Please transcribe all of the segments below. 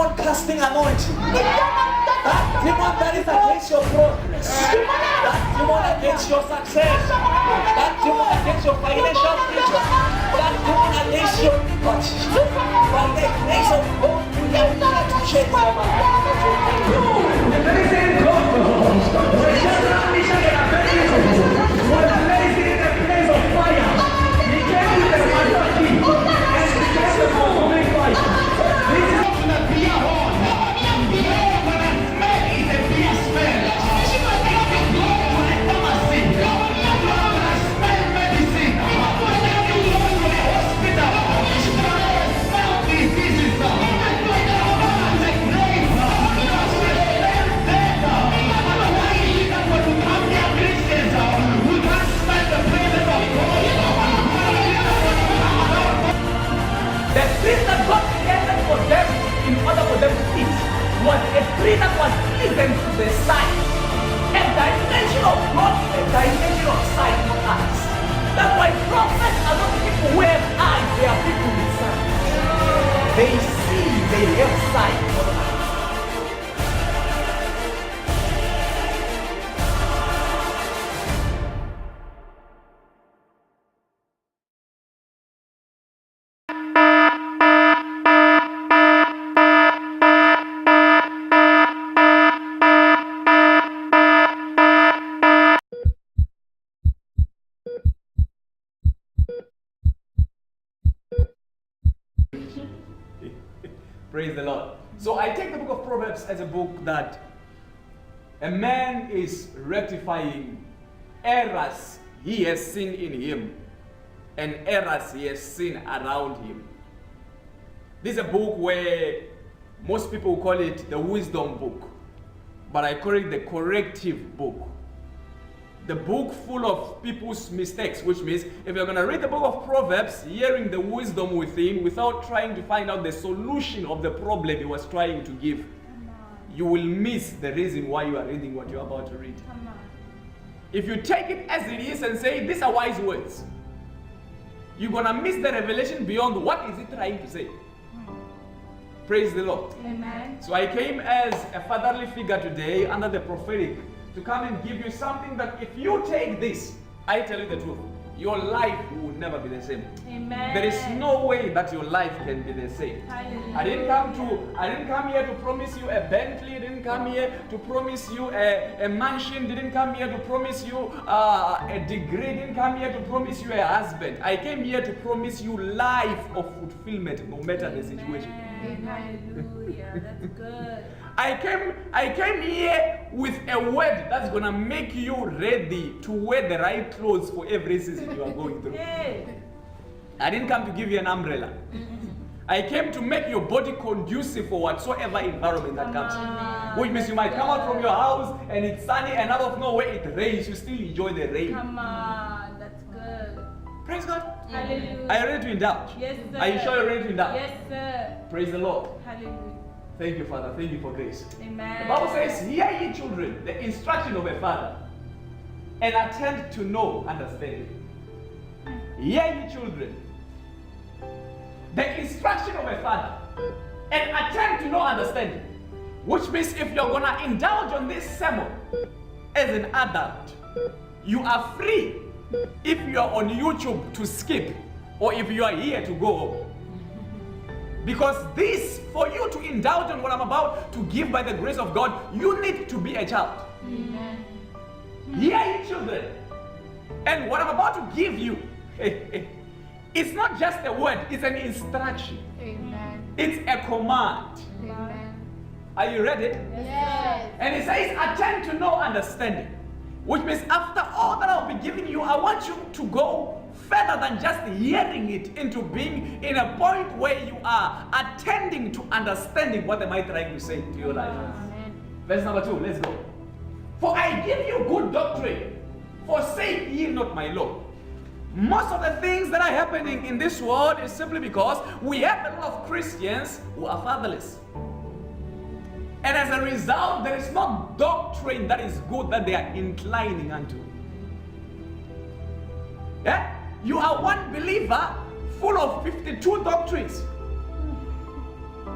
demon casting anointing. That demon that is against your progress. That demon against your success. That demon against your financial future. That demon against your liberty. By the grace of God, we are here to change your was a tree that was pleasant to the sight. A dimension of God, a dimension of sight, not eyes. That's why prophets are not people who have eyes, they are people with sight. They see, they have sight, not eyes. Praise the Lord. So I take the book of Proverbs as a book that a man is rectifying errors he has seen in him and errors he has seen around him. This is a book where most people call it the wisdom book, but I call it the corrective book. The book full of people's mistakes, which means if you're going to read the book of Proverbs, hearing the wisdom within without trying to find out the solution of the problem he was trying to give, you will miss the reason why you are reading what you're about to read. If you take it as it is and say, these are wise words, you're going to miss the revelation beyond what is it trying to say. Praise the Lord. Amen. So I came as a fatherly figure today under the prophetic to come and give you something that if you take this, I tell you the truth, your life will never be the same. Amen. There is no way that your life can be the same. Hallelujah. I didn't come here to promise you a Bentley, didn't come here to promise you a mansion, didn't come here to promise you a degree, didn't come here to promise you a husband. I came here to promise you life of fulfillment no matter the situation. Hallelujah. That's good. I came here with a word that's gonna make you ready to wear the right clothes for every season you are going through. I didn't come to give you an umbrella. I came to make your body conducive for whatsoever environment that comes. Which means you might come out from your house and it's sunny and out of nowhere it rains. You still enjoy the rain. Come on, that's good. Praise God. Hallelujah. Are you ready to indulge? Yes, sir. Are you sure you're ready to indulge? Yes, sir. Praise the Lord. Hallelujah. Thank you, Father. Thank you for grace. Amen. The Bible says, hear ye children, the instruction of a father, and attend to know understanding. Hear ye children, the instruction of a father, and attend to know understanding. Which means if you're going to indulge on this sermon as an adult, you are free if you are on YouTube to skip, or if you are here to go home. Because this, for you to indulge on what I'm about to give by the grace of God, you need to be a child. Amen. Hear ye children. And what I'm about to give you, it's not just a word, it's an instruction. Amen. It's a command. Amen. Are you ready? Yes. And it says, attend to know understanding. Which means after all that I'll be giving you, I want you to go further than just hearing it into being in a point where you are attending to understanding what am I trying to say to your life. Amen. Verse number 2, let's go. For I give you good doctrine, forsake ye not my law. Most of the things that are happening in this world is simply because we have a lot of Christians who are fatherless. And as a result, there is no doctrine that is good that they are inclining unto. Yeah? You are one believer full of 52 doctrines.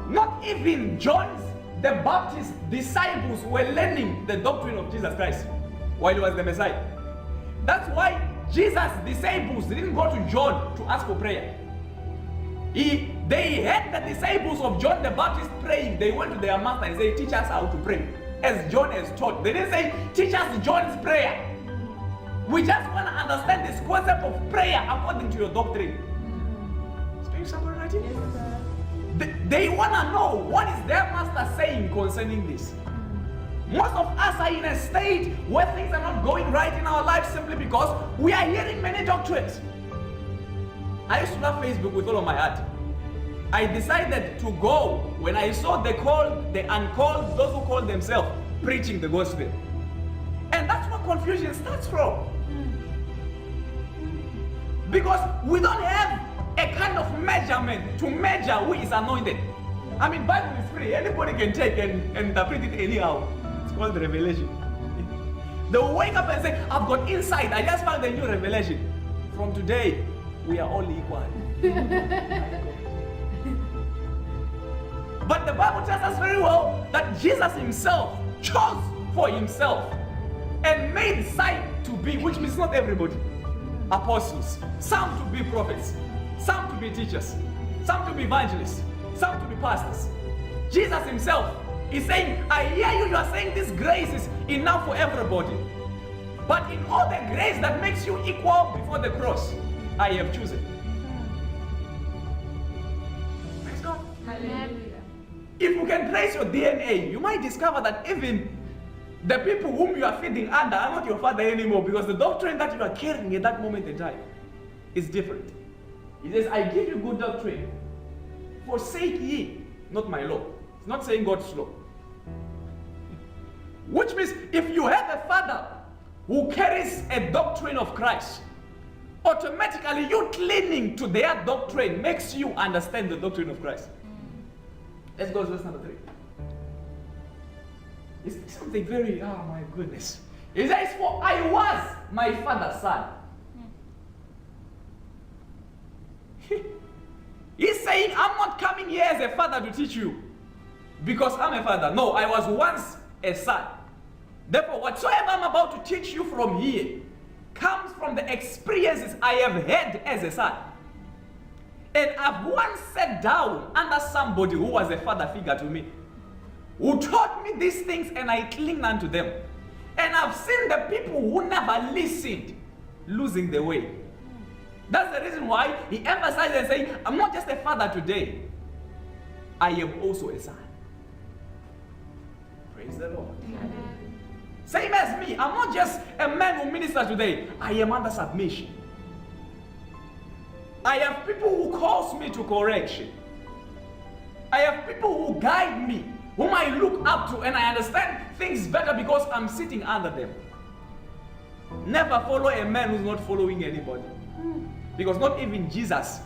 Not even John's the Baptist disciples were learning the doctrine of Jesus Christ while he was the Messiah. That's why Jesus' disciples didn't go to John to ask for prayer. They heard the disciples of John the Baptist praying. They went to their master and said, teach us how to pray, as John has taught. They didn't say, teach us John's prayer. We just want to understand this concept of prayer according to your doctrine. Speak somebody right here. They want to know what is their master saying concerning this. Most of us are in a state where things are not going right in our lives simply because we are hearing many doctrines. I used to love Facebook with all of my heart. I decided to go when I saw the called, the uncalled, those who call themselves preaching the gospel. And that's where confusion starts from. Because we don't have a kind of measurement to measure who is anointed. I mean, Bible is free. Anybody can take and interpret it anyhow. It's called the revelation. They'll wake up and say, I've got insight. I just found a new revelation. From today, we are all equal. But the Bible tells us very well that Jesus himself chose for himself and made sight to be, which means not everybody, apostles, some to be prophets, some to be teachers, some to be evangelists, some to be pastors. Jesus himself is saying, I hear you are saying this grace is enough for everybody. But in all the grace that makes you equal before the cross, I have chosen. Praise God. Hallelujah. If you can trace your DNA, you might discover that even the people whom you are feeding under are not your father anymore, because the doctrine that you are carrying at that moment in time is different. He says, I give you good doctrine. Forsake ye not my law. It's not saying God's law. Which means if you have a father who carries a doctrine of Christ, automatically you clinging to their doctrine makes you understand the doctrine of Christ. Let's go to verse number 3. It's something very, oh my goodness. It says, for I was my father's son. He's saying, I'm not coming here as a father to teach you because I'm a father. No, I was once a son. Therefore, whatsoever I'm about to teach you from here comes from the experiences I have had as a son. And I've once sat down under somebody who was a father figure to me, who taught me these things, and I cling unto them. And I've seen the people who never listened losing the way. That's the reason why he emphasizes and saying, I'm not just a father today, I am also a son. Praise the Lord. Same as me, I'm not just a man who ministers today, I am under submission. I have people who calls me to correction. I have people who guide me, whom I look up to, and I understand things better because I'm sitting under them. Never follow a man who's not following anybody. Because not even Jesus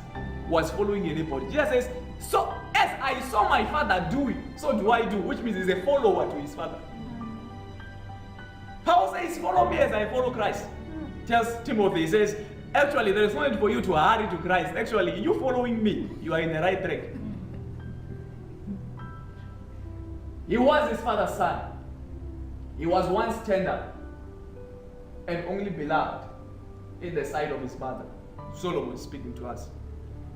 was following anybody. Jesus says, so as I saw my father do it, so do I do, which means he's a follower to his father. Paul says, follow me as I follow Christ. Tells Timothy, he says, actually, there is no need for you to hurry to Christ. Actually, you following me, you are in the right track. He was his father's son. He was once tender and only beloved in the sight of his mother. Solomon is speaking to us.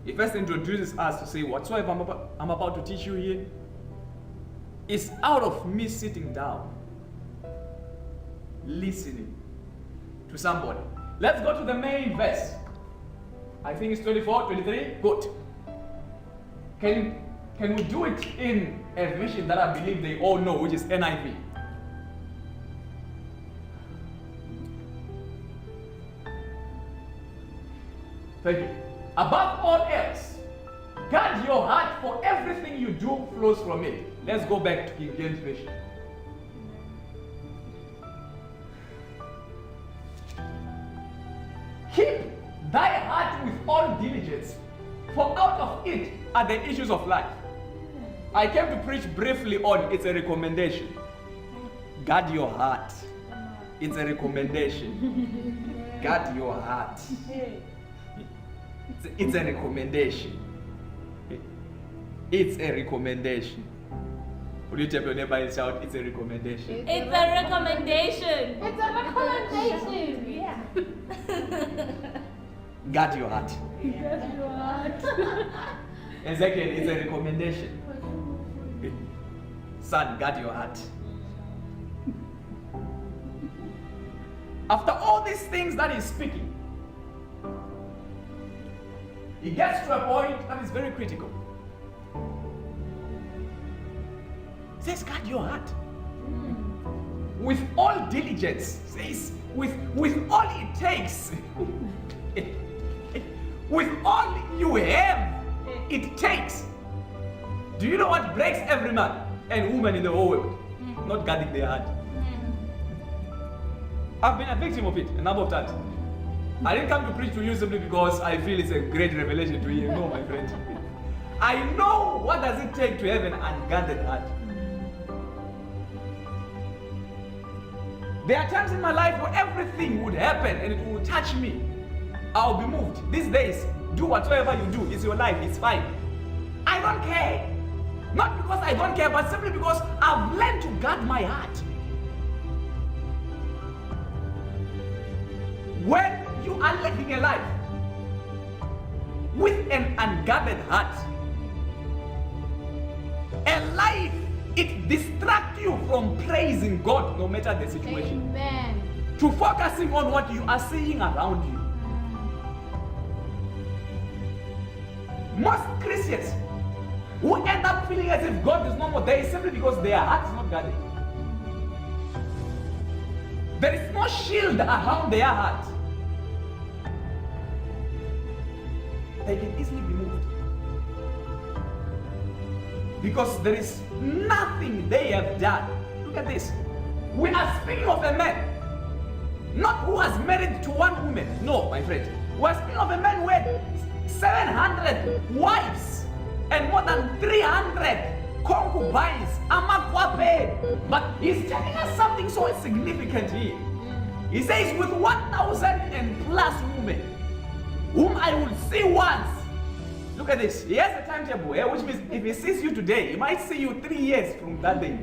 He first introduces us to say, whatsoever I'm about to teach you here is out of me sitting down, listening to somebody. Let's go to the main verse. I think it's 24, 23. Good. Can we do it in a version that I believe they all know, which is NIV? Thank you. Above all else, guard your heart, for everything you do flows from it. Let's go back to King James Version. Keep thy heart with all diligence, for out of it are the issues of life. I came to preach briefly on it's a recommendation. Guard your heart. It's a recommendation. Guard your heart. It's a recommendation. It's a recommendation. Would you tell your neighbor and shout, it's a recommendation? It's a recommendation. It's a recommendation. Yeah. Guard your heart. Guess what? And second, it's a recommendation. Son, guard your heart. After all these things that he's speaking, he gets to a point that is very critical. He says, guard your heart. With all diligence, says, with all it takes, with all you have, it takes. Do you know what breaks every man and woman in the whole world? Not guarding their heart. I've been a victim of it a number of times. I didn't come to preach to you simply because I feel it's a great revelation to hear. No, my friend. I know what does it take to have an unguarded heart. There are times in my life where everything would happen and it will touch me. I'll be moved. These days, do whatever you do. It's your life. It's fine. I don't care. Not because I don't care, but simply because I've learned to guard my heart. When you are living a life with an unguarded heart, a life, it distracts you from praising God no matter the situation. Amen. To focusing on what you are seeing around you. Most Christians who end up feeling as if God is not more there is simply because their heart is not guarded. There is no shield around their heart. They can easily be moved. Because there is nothing they have done. Look at this. We are speaking of a man, not who has married to one woman. No, my friend. We are speaking of a man who had 700 wives and more than 300 concubines. Amakwape. But he's telling us something so significant here. He says, with 1,000 and plus women, whom I will see once. Look at this. He has a timetable here, which means if he sees you today, he might see you 3 years from that day.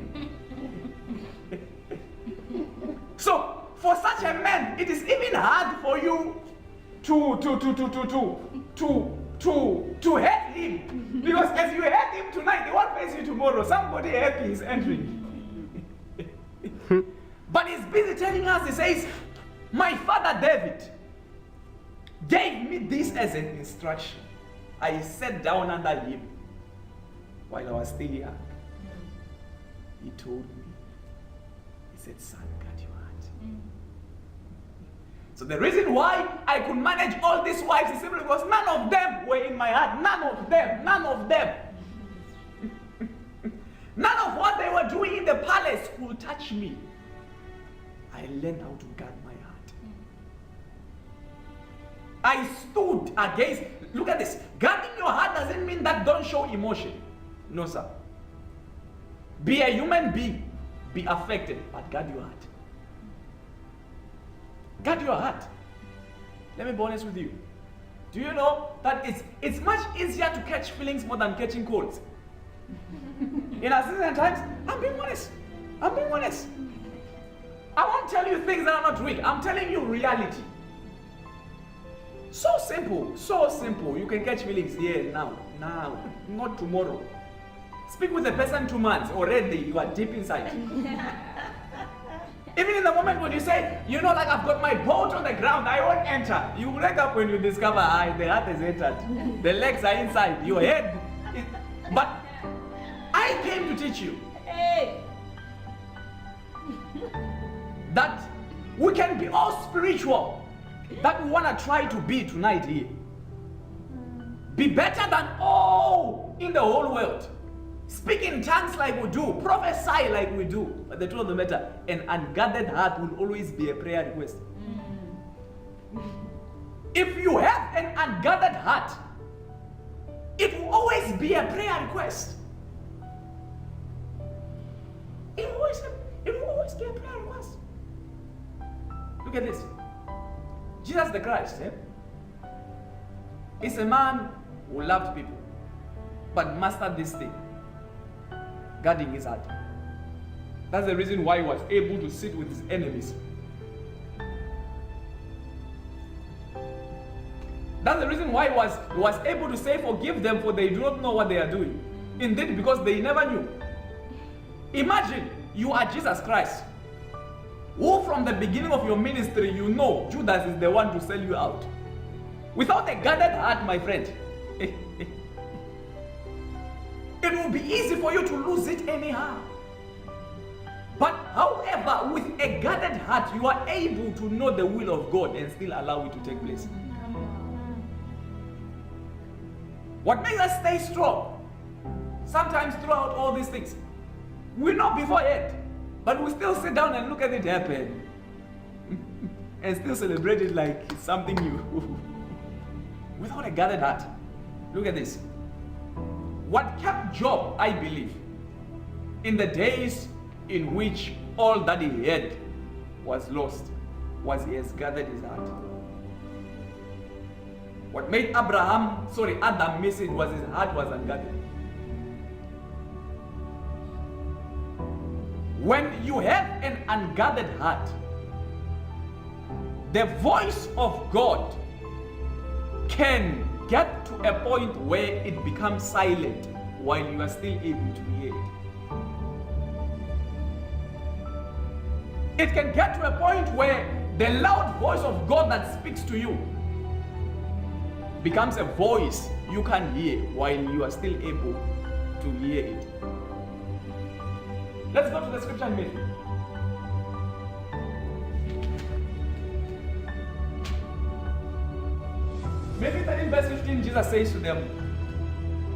So, for such a man, it is even hard for you to hate him. Because as you hate him tonight, they won't face you tomorrow. Somebody happy is entering. But he's busy telling us, he says, my father David gave me this as an instruction. I sat down under him while I was still young. He told me, he said, son, guard your heart. So the reason why I could manage all these wives is simply because none of them were in my heart. None of them. None of them. None of what they were doing in the palace could touch me. I learned how to guard my heart. I stood against, look at this. Guarding your heart doesn't mean that don't show emotion. No, sir. Be a human being. Be affected, but guard your heart. Guard your heart. Let me be honest with you. Do you know that it's much easier to catch feelings more than catching colds? In uncertain times, I'm being honest. I'm being honest. I won't tell you things that are not real. I'm telling you reality. So simple, so simple. You can catch feelings here, now, not tomorrow. Speak with a person 2 months, already you are deep inside. Even in the moment when you say, you know, like I've got my boat on the ground, I won't enter. You wake up when you discover, the heart has entered. The legs are inside, your head is... But I came to teach you that we can be all spiritual, that we want to try to be tonight here. Be better than all in the whole world. Speak in tongues like we do. Prophesy like we do. But the truth of the matter, an unguarded heart will always be a prayer request. If you have an unguarded heart, it will always be a prayer request. It will always be a prayer request. Look at this. Jesus the Christ is a man who loved people. but mastered this thing, guarding his heart. That's the reason why he was able to sit with his enemies. That's the reason why he was able to say, forgive them, for they do not know what they are doing. Indeed, because they never knew. Imagine you are Jesus Christ, who from the beginning of your ministry, you know Judas is the one to sell you out. Without a guarded heart, my friend, it will be easy for you to lose it anyhow. But however, with a guarded heart, you are able to know the will of God and still allow it to take place. What makes us stay strong? Sometimes throughout all these things, we know beforehand, but we still sit down and look at it happen and still celebrate it like it's something new. Without a guarded heart. Look at this. What kept Job, I believe, in the days in which all that he had was lost, was he has gathered his heart. What made Adam miss it was his heart was unguarded. When you have an unguarded heart, the voice of God can get to a point where it becomes silent while you are still able to hear it. It can get to a point where the loud voice of God that speaks to you becomes a voice you can't hear while you are still able to hear it. Let's go to the scripture and read. Matthew 13 verse 15, Jesus says to them,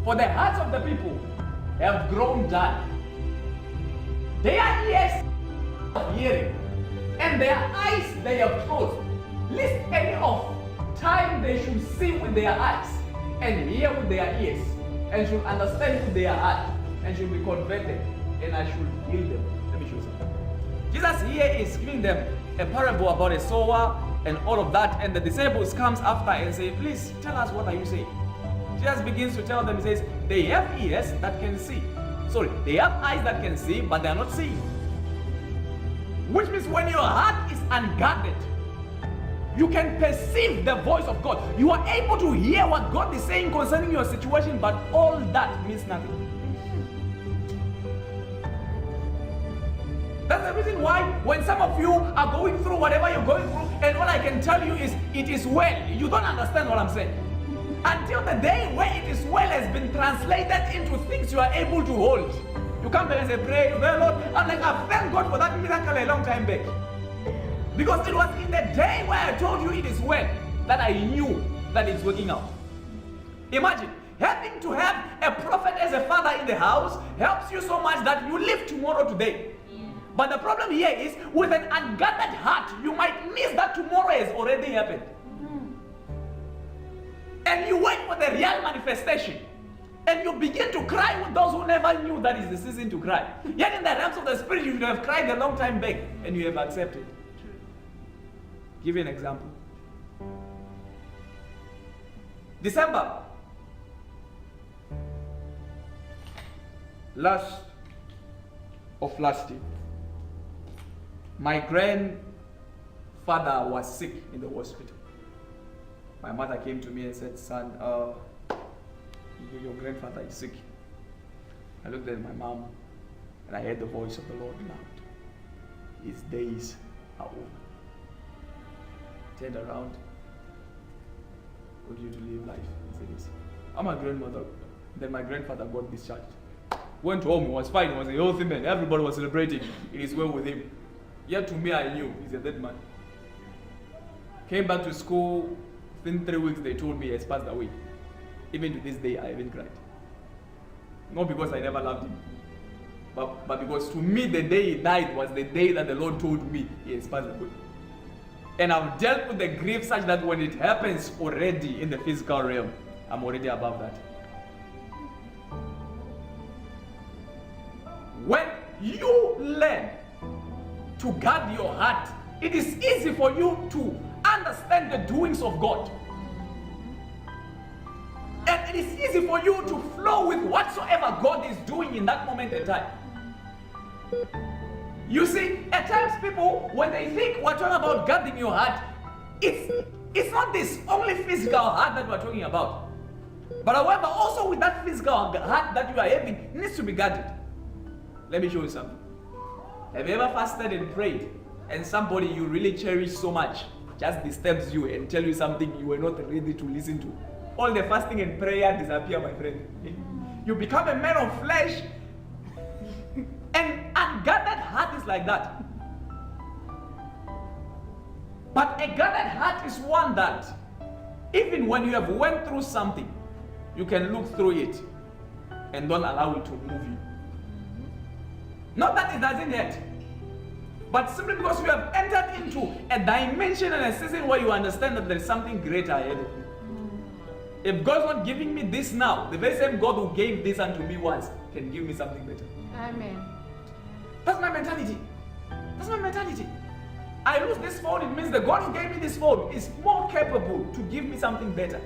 for the hearts of the people have grown dull. Their ears are hearing, and their eyes they have closed, lest any of time they should see with their eyes, and hear with their ears, and should understand with their heart, and should be converted, and I should heal them. Let me show you something. Jesus here is giving them a parable about a sower and all of that, and the disciples comes after and say, please tell us, what are you saying? Jesus begins to tell them, he says, they have ears that can see. Sorry, they have eyes that can see, but they are not seeing. Which means when your heart is unguarded, you can perceive the voice of God. You are able to hear what God is saying concerning your situation, but all that means nothing. That's the reason why when some of you are going through whatever you're going through, and all I can tell you is, it is well. You don't understand what I'm saying. Until the day where it is well has been translated into things you are able to hold. You come back and say, pray, well, Lord. I'm like, I thank God for that miracle a long time back. Because it was in the day where I told you it is well that I knew that it's working out. Imagine, having to have a prophet as a father in the house helps you so much that you live tomorrow today. But the problem here is, with an unguarded heart, you might miss that tomorrow has already happened. And you wait for the real manifestation. And you begin to cry with those who never knew that is the season to cry. Yet in the realms of the spirit, you should have cried a long time back, and you have accepted. Give you an example. December last year, my grandfather was sick in the hospital. My mother came to me and said, son, your grandfather is sick. I looked at my mom and I heard the voice of the Lord loud. His days are over. Turned around, told you to live life. He said this. I'm my grandmother. Then my grandfather got discharged. Went home, he was fine, he was a healthy man. Everybody was celebrating. It is well with him. Yet to me, I knew he's a dead man. Came back to school. Within 3 weeks, they told me he has passed away. Even to this day, I haven't cried. Not because I never loved him, but because to me, the day he died was the day that the Lord told me he has passed away. And I've dealt with the grief such that when it happens already in the physical realm, I'm already above that. When you learn to guard your heart, it is easy for you to understand the doings of God. And it is easy for you to flow flow with whatsoever God is doing in that moment in time. You see, at times people, when they think we're talking about guarding your heart, it's not this only physical heart that we're talking about. But however, also with that physical heart that you are having, it needs to be guarded. Let me show you something. Have you ever fasted and prayed, and somebody you really cherish so much just disturbs you and tell you something you were not ready to listen to? All the fasting and prayer disappear, my friend. You become a man of flesh. And unguarded heart is like that. But a guarded heart is one that, even when you have went through something, you can look through it and don't allow it to move you. Not that it doesn't hurt, but simply because you have entered into a dimension and a season where you understand that there is something greater ahead of you. If God's not giving me this now, the very same God who gave this unto me once can give me something better. Amen. That's my mentality. That's my mentality. I lose this phone, it means the God who gave me this phone is more capable to give me something better.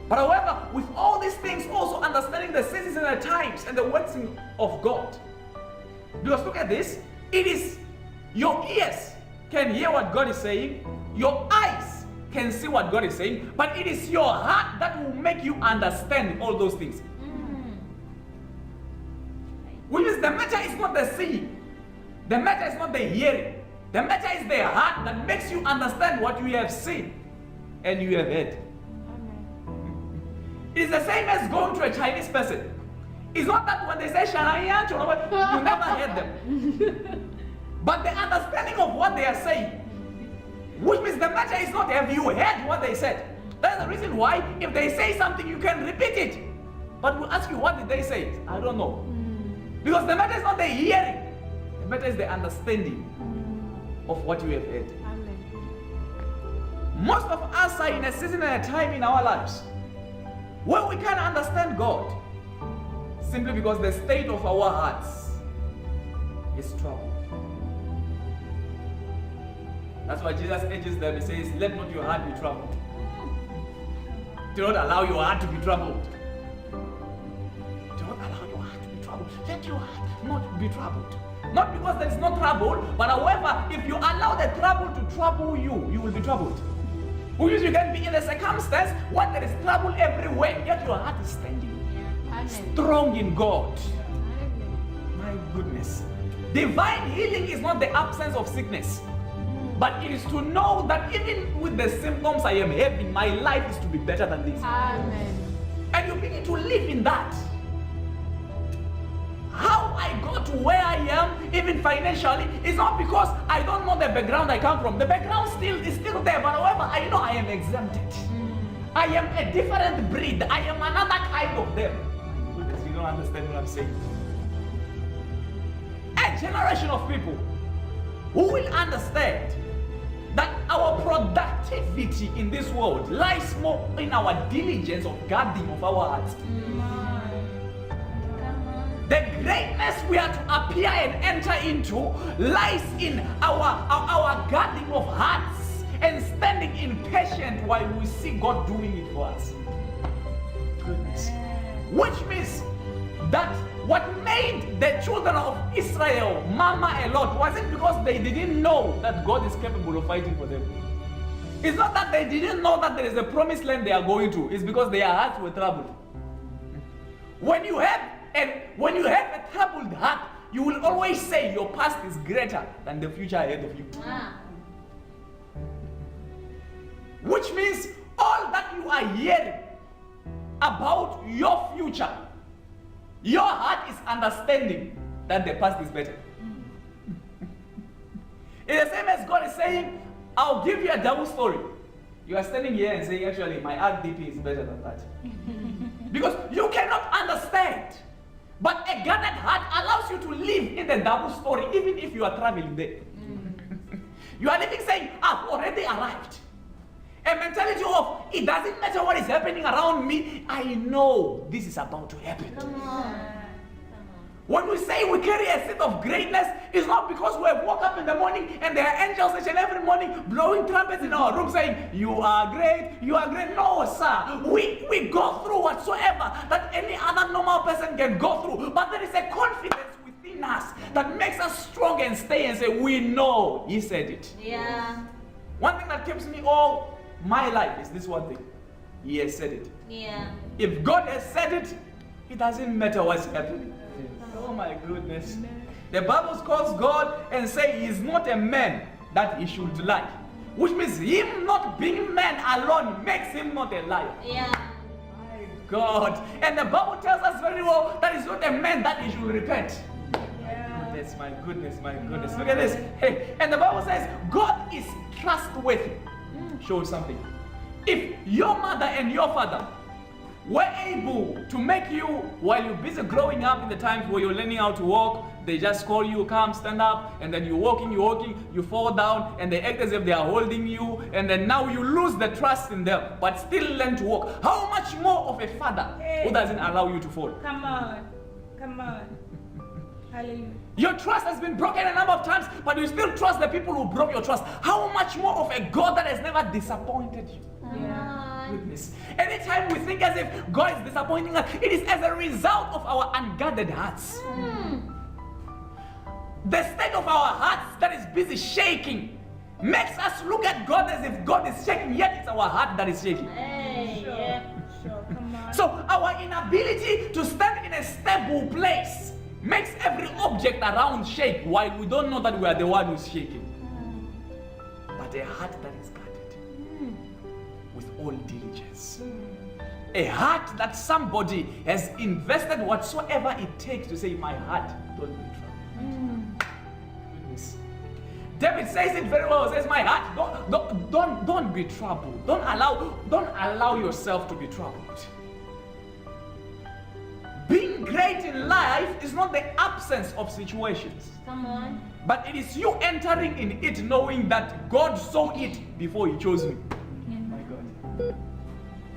But however, with all these things, also understanding the seasons and the times and the working of God. Because look at this, it is your ears can hear what God is saying, your eyes can see what God is saying, but it is your heart that will make you understand all those things. Which means the matter is not the seeing, the matter is not the hearing, the matter is the heart that makes you understand what you have seen and you have heard. It's the same as going to a Chinese person. It's not that when they say Shanayan, you never heard them. But the understanding of what they are saying, which means the matter is not have you heard what they said. That's the reason why if they say something, you can repeat it. But we'll ask you, what did they say? I don't know. Because the matter is not the hearing, the matter is the understanding of what you have heard. Most of us are in a season and a time in our lives where we can't understand God simply because the state of our hearts is troubled. That's why Jesus urges them. He says, let not your heart be troubled. Do not allow your heart to be troubled. Do not allow your heart to be troubled. Let your heart not be troubled. Not because there is no trouble, but however, if you allow the trouble to trouble you, you will be troubled. Which means you can be in a circumstance where there is trouble everywhere, yet your heart is standing strong in God. My goodness. Divine healing is not the absence of sickness, but it is to know that even with the symptoms I am having, my life is to be better than this. Amen. And you begin to live in that. How I got to where I am, even financially, is not because I don't know the background I come from. The background is still there, but however, I know I am exempted. I am a different breed. I am another kind of them. Goodness, you don't understand what I'm saying. A generation of people who will understand that our productivity in this world lies more in our diligence of guarding of our hearts. The greatness we are to appear and enter into lies in our guarding of hearts and standing in patience while we see God doing it for us. Goodness. Which means that what made the children of Israel mama a lot wasn't because they didn't know that God is capable of fighting for them. It's not that they didn't know that there is a promised land they are going to. It's because their hearts were troubled. When you have a troubled heart, you will always say your past is greater than the future ahead of you. Which means all that you are hearing about your future, your heart is understanding that the past is better. It's the same as God is saying, I'll give you a double story. You are standing here and saying, actually, my RDP is better than that. Because you cannot understand. But a guarded heart allows you to live in the double story, even if you are traveling there. You are living saying, I've already arrived. A mentality of, it doesn't matter what is happening around me, I know this is about to happen. When we say we carry a seed of greatness, it's not because we have woke up in the morning and there are angels each and every morning blowing trumpets in our room saying, you are great, you are great. No, sir. We go through whatsoever that any other normal person can go through. But there is a confidence within us that makes us strong and stay and say, we know he said it. Yeah. One thing that keeps me all my life is this one thing. He has said it. Yeah. If God has said it, it doesn't matter what's happening. Oh my goodness. The Bible calls God and say he is not a man that he should lie. Which means him not being man alone makes him not a liar. Yeah. My God. And the Bible tells us very well that he's not a man that he should repent. Yeah. Yes, my goodness, my goodness. Look at this. Hey, and the Bible says God is trustworthy. Show something. If your mother and your father were able to make you, while you're busy growing up in the times where you're learning how to walk, they just call you, come, stand up, and then you're walking, you fall down, and they act as if they are holding you, and then now you lose the trust in them, but still learn to walk. How much more of a father who doesn't allow you to fall? Come on. Come on. Hallelujah. Your trust has been broken a number of times, but you still trust the people who broke your trust. How much more of a God that has never disappointed you? Yeah. Goodness. Anytime we think as if God is disappointing us, it is as a result of our unguarded hearts. The state of our hearts that is busy shaking makes us look at God as if God is shaking, yet it's our heart that is shaking. Hey, Sure. yeah. Sure. Come on. So our inability to stand in a stable place makes every object around shake while we don't know that we are the one who's shaking. But a heart that is guarded with all diligence. A heart that somebody has invested whatsoever it takes to say, my heart, don't be troubled. Goodness. David says it very well. He says, my heart, don't be troubled. Don't allow yourself to be troubled. Being great in life is not the absence of situations, Come on. but it is you entering in it knowing that God saw it before he chose me. My God.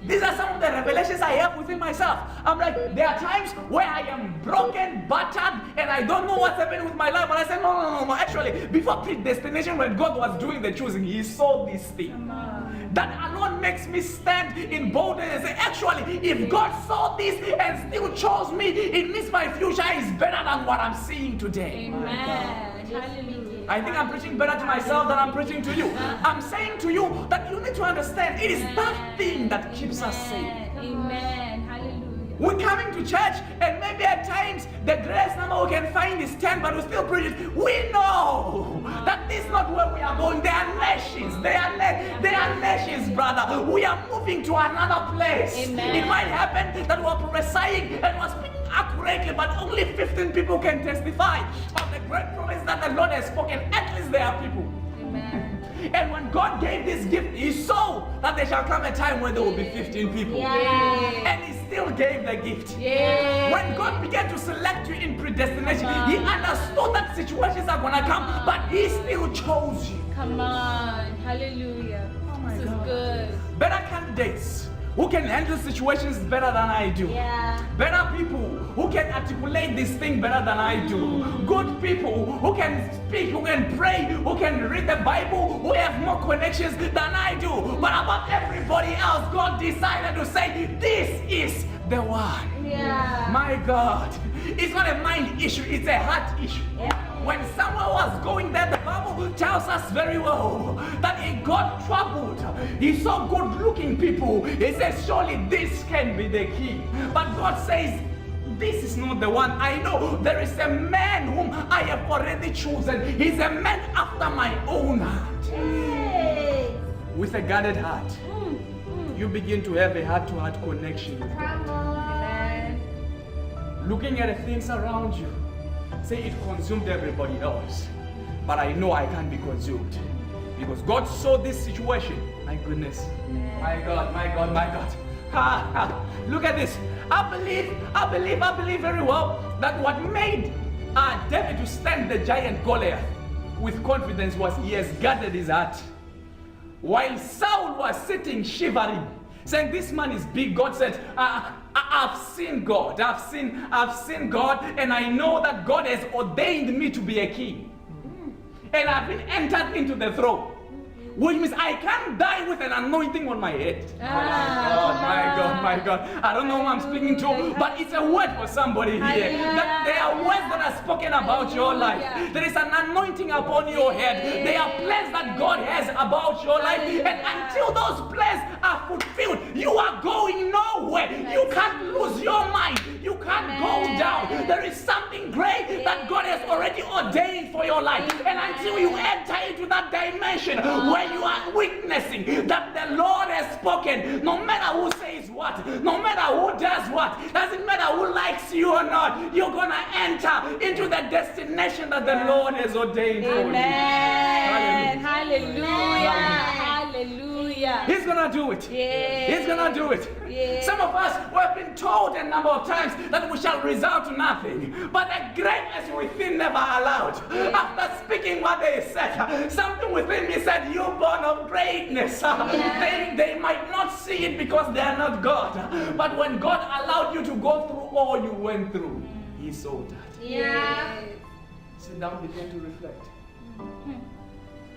These are some of the revelations I have within myself. I'm like, there are times where I am broken, battered, and I don't know what's happening with my life. But I said, no. Actually, before predestination, when God was doing the choosing, he saw this thing. Come on. That alone makes me stand in boldness and say, actually, if God saw this and still chose me, it means my future is better than what I'm seeing today. Amen. Hallelujah. I think I'm preaching better to myself than I'm preaching to you. I'm saying to you that you need to understand it is that thing that keeps us safe. Amen. Hallelujah. We're coming to church, and maybe at times the greatest number we can find is 10, but we still preach it. We know that this is not where we are going. There are nations. They are nations, brother. We are moving to another place. Amen. It might happen that we're prophesying and we're speaking accurately, but only 15 people can testify of the great promise that the Lord has spoken. At least there are people. Amen. And when God gave this gift, he saw that there shall come a time when there will be 15 people. Yeah. And he still gave the gift. Yeah. When God began to select you in predestination, he understood that situations are going to come, but he still chose you. Come on. Hallelujah. This is good. Better candidates who can handle situations better than I do. Yeah. Better people who can articulate this thing better than I do. Good people who can speak, who can pray, who can read the Bible, who have more connections than I do. But above everybody else, God decided to say, this is the one. Yeah. My God. It's not a mind issue, it's a heart issue. Yeah. When someone was going there, the Bible tells us very well that he got troubled. He saw good-looking people. He says, surely this can be the key. But God says, this is not the one. I know there is a man whom I have already chosen. He's a man after my own heart. Hey. With a guarded heart, you begin to have a heart-to-heart connection with God. Come on. Amen. Looking at the things around you, say it consumed everybody else, but I know I can't be consumed because God saw this situation. My goodness, my God, my God, my God. Look at this. I believe very well that what made David to stand the giant Goliath with confidence was he has guarded his heart. While Saul was sitting shivering, saying, this man is big, God said, I've seen God. I've seen God, and I know that God has ordained me to be a king. And I've been entered into the throne. Which means I can't die with an anointing on my head. My God. I don't know who I'm speaking to, but it's a word for somebody here. That there are words that are spoken about your life. There is an anointing upon your head. There are plans that God has about your life. And until those plans are fulfilled, you are going nowhere. You can't lose your mind. You can't go down. There is something great that God has already ordained for your life. And until you enter into that dimension where you are witnessing that the Lord has spoken, no matter who says what, no matter who does what, doesn't matter who likes you or not, you're going to enter into the destination that the Lord has ordained for you. Amen. Hallelujah. Hallelujah. He's going to do it. Yeah. He's going to do it. Yeah. Some of us have been told a number of times that we shall result to nothing, but the greatness within never allowed. After speaking what they said, something within me said, you're born of greatness. They might not see it because they are not God, but when God allowed you to go through all you went through, He saw that. Yeah. Sit down, begin to reflect.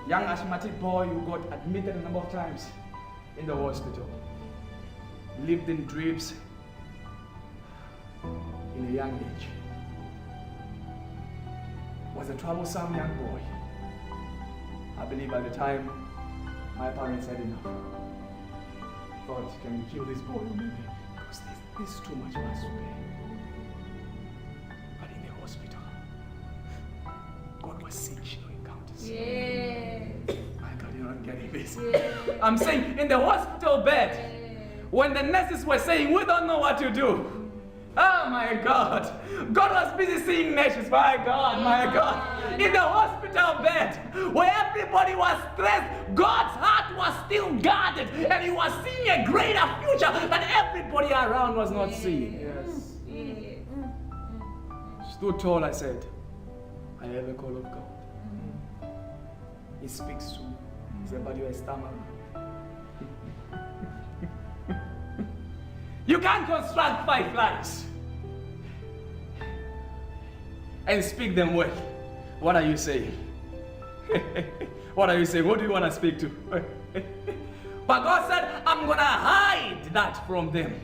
Young asthmatic boy who got admitted a number of times in the hospital, lived in drips in a young age, was a troublesome young boy. I believe by the time my parents had enough, thought, can we kill this boy? Maybe because this is too much mass to pay. But in the hospital, God was seeing encounters. Yes. My God, you're not getting this. Yes. I'm saying in the hospital bed, when the nurses were saying, we don't know what to do. Oh my God. God was busy seeing nations. My God. In the hospital bed, where everybody was stressed, God's heart was still guarded. And He was seeing a greater future that everybody around was not seeing. Yes. Stood tall, I said, I have a call of God. He speaks to me. He said, but you're a stammerer. You can't construct 5 lines and speak them well. What are you saying? What are you saying? What do you want to speak to? But God said, I'm going to hide that from them.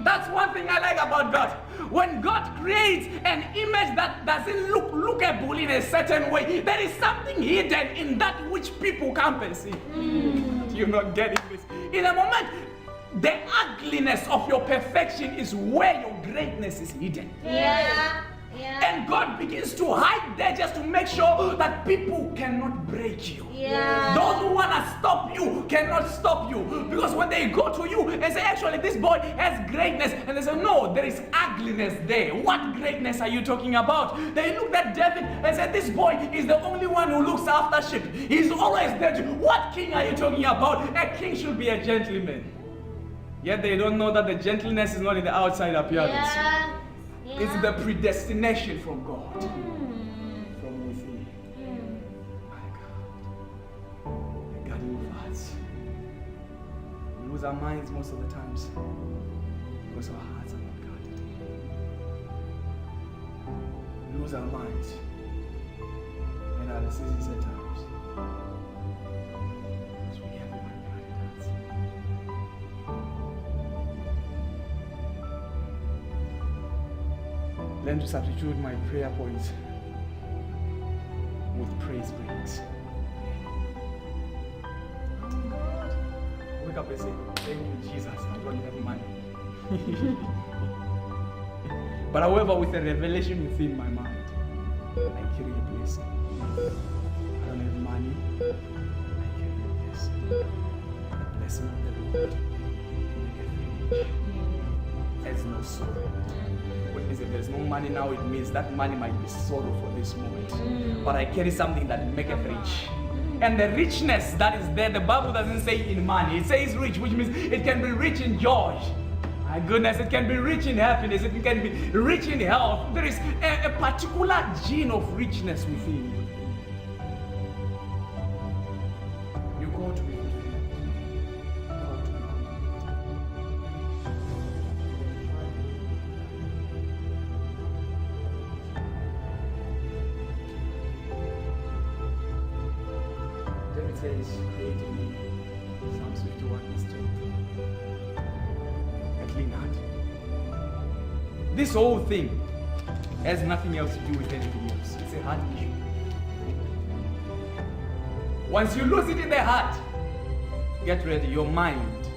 That's one thing I like about God. When God creates an image that doesn't look lookable in a certain way, there is something hidden in that which people can't perceive. You're not getting this. In a moment, the ugliness of your perfection is where your greatness is hidden. Yeah. And God begins to hide there just to make sure that people cannot break you. Yeah. Those who want to stop you cannot stop you. Because when they go to you and say, actually, this boy has greatness, and they say, no, there is ugliness there. What greatness are you talking about? They looked at David and said, this boy is the only one who looks after sheep. He's always there. What king are you talking about? A king should be a gentleman. Yet they don't know that the gentleness is not in the outside appearance. It's the predestination from God. From within. My God. The guarding of hearts. We lose our minds most of the times because our hearts are not guarded. We lose our minds and our decisions at times because we have unguarded hearts. Learn to substitute my prayer points with praise breaks. Wake up and say, thank you, Jesus, I don't have money. But however, with a revelation within my mind, I carry a blessing. I don't have money, I carry a blessing. The blessing of the Lord. There's no sorrow. If there's no money now, it means that money might be sorrow for this moment. But I carry something that maketh rich. And the richness that is there, the Bible doesn't say in money. It says rich, which means it can be rich in joy. My goodness, it can be rich in happiness. It can be rich in health. There is a particular gene of richness within you. You go to be fulfilled. says, create in me. Psalms 51 verse 20. A clean heart. This whole thing has nothing else to do with anything else. It's a heart issue. Once you lose it in the heart, get ready, your mind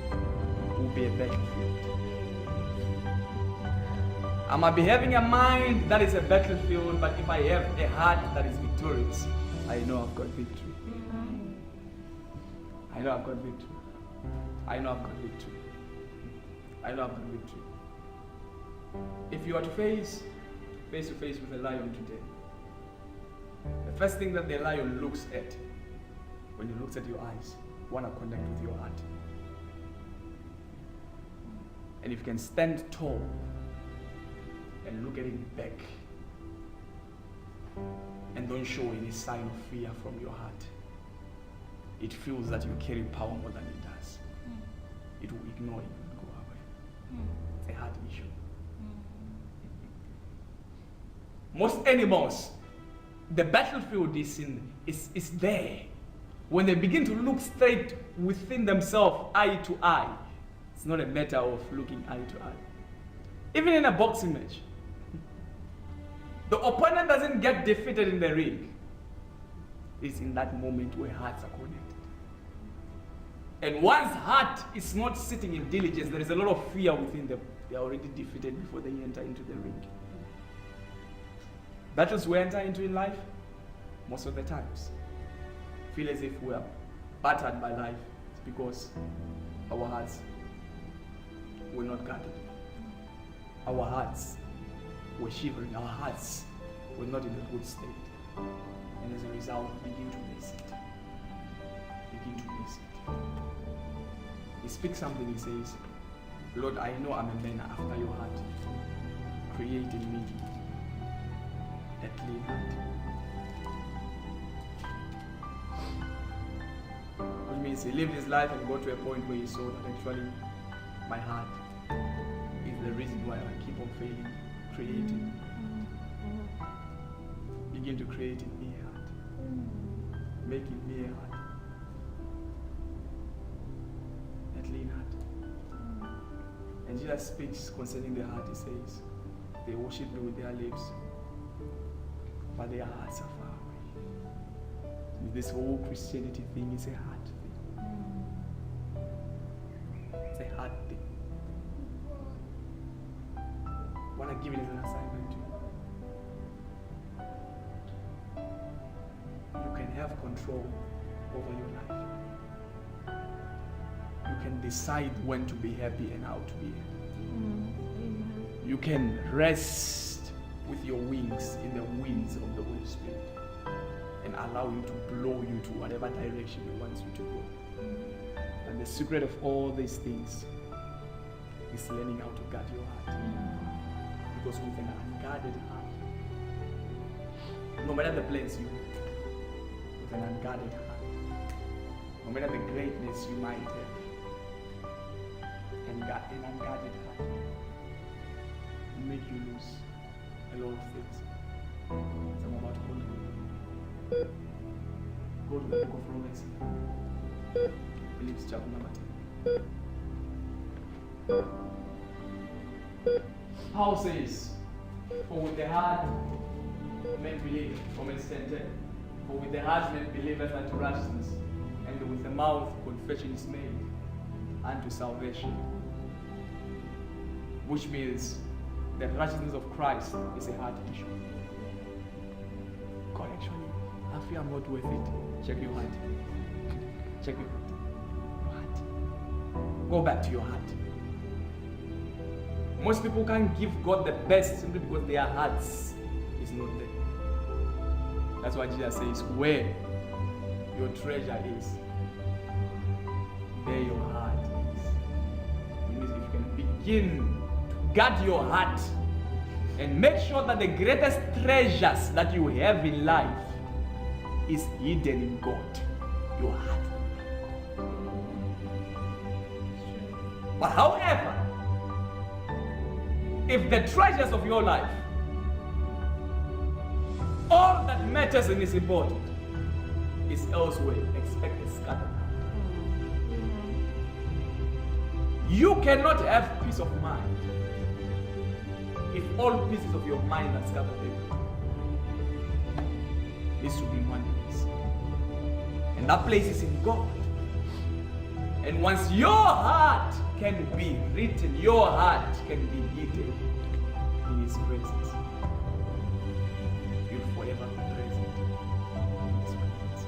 will be a battlefield. I might be having a mind that is a battlefield, but if I have a heart that is victorious, I know I've got victory. I know I've got victory. I know I've got victory. I know I've got victory. If you are to face to face with a lion today, the first thing that the lion looks at, when he looks at your eyes, you want to connect with your heart. And if you can stand tall and look at him back and don't show any sign of fear from your heart, it feels that you carry power more than it does. It will ignore you and go away. It's a heart issue. Most animals, the battlefield is there. When they begin to look straight within themselves, eye to eye, it's not a matter of looking eye to eye. Even in a boxing match, the opponent doesn't get defeated in the ring. It's in that moment where hearts are connected. And one's heart is not sitting in diligence. There is a lot of fear within them. They are already defeated before they enter into the ring. Battles we enter into in life, most of the times, feel as if we are battered by life. It's because our hearts were not guarded. Our hearts were shivering. Our hearts were not in a good state. And as a result, begin to miss it. Begin to miss it. He speaks something, he says, Lord, I know I'm a man after your heart. Create in me a clean heart. Which means he lived his life and got to a point where he saw that actually my heart is the reason why I keep on failing, creating. Begin to create in me a heart. Make in me a heart. A clean heart. And Jesus speaks concerning the heart. He says, they worship me with their lips, but their hearts are far away. This whole Christianity thing is a heart thing. It's a heart thing. I want to give it as an assignment to you. You can have control over your life. You can decide when to be happy and how to be happy. You can rest with your wings in the winds of the Holy Spirit and allow Him to blow you to whatever direction He wants you to go. And the secret of all these things is learning how to guard your heart. Because with an unguarded heart, no matter the plans you have, with an unguarded heart, no matter the greatness you might have, an unguarded heart will make you lose a lot of things. So I'm about to go to the book of Romans. Philippians chapter number 10. Paul says, for with the heart men believe, Romans 10:10. For with the heart men believeth unto righteousness, and with the mouth confession is made unto salvation. Which means the righteousness of Christ is a heart issue. God, actually, I feel I'm not worth it. Check your heart. Check your heart. Your heart. Go back to your heart. Most people can't give God the best simply because their hearts is not there. That's why Jesus says, where your treasure is, there your heart is. It means if you can begin to guard your heart and make sure that the greatest treasures that you have in life is hidden in God, your heart. But however, if the treasures of your life, all that matters and is important, is elsewhere, expect a scattered heart. You cannot have peace of mind if all pieces of your mind are scattered everywhere. Needs to be in one place. And that place is in God. And once your heart can be written, your heart can be hidden in His presence, you'll forever be present in His presence.